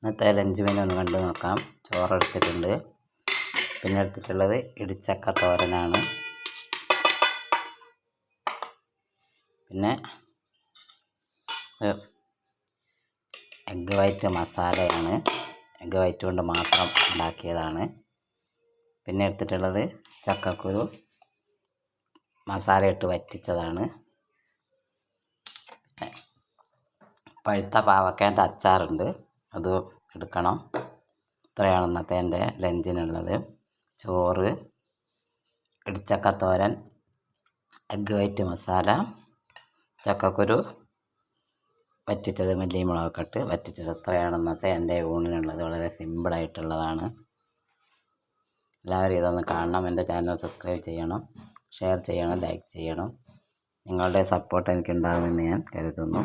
ഇന്നത്തെ lunch menu ഒന്ന് കണ്ടു നോക്കാം. ചോറെടുത്തിട്ടുണ്ട്. പിന്നെ എടുത്തിട്ടുള്ളത് ഇടിച്ചക്ക തോരനാണ്. പിന്നെ എഗ്ഗ് വൈറ്റ് മസാലയാണ്. എഗ്ഗ് വൈറ്റ് കൊണ്ട് മാത്രം ഉണ്ടാക്കിയതാണ്. പിന്നെ എടുത്തിട്ടുള്ളത് ചക്കക്കുരു മസാല ഇട്ട് വറ്റിച്ചതാണ്. പഴുത്ത പാവക്കേൻ്റെ അച്ചാറുണ്ട്, അത് എടുക്കണം. ഇത്രയാണ് ഇന്നത്തെ എൻ്റെ ലഞ്ചിനുള്ളത്. ചോറ്, ഇടിച്ചക്ക തോരൻ, എഗ്ഗ് വൈറ്റ് മസാല, ചക്കക്കുരു വറ്റിച്ചത്, മല്ലിയും മുളകൊക്കെ ഇട്ട് വറ്റിച്ചത്. ഇത്രയാണ് ഇന്നത്തെ എൻ്റെ ഊണിനുള്ളത്. വളരെ സിമ്പിളായിട്ടുള്ളതാണ്. എല്ലാവരും ഇതൊന്ന് കാണണം. എൻ്റെ ചാനൽ സബ്സ്ക്രൈബ് ചെയ്യണം, ഷെയർ ചെയ്യണം, ലൈക്ക് ചെയ്യണം. നിങ്ങളുടെ സപ്പോർട്ട് എനിക്കുണ്ടാകുമെന്ന് ഞാൻ കരുതുന്നു.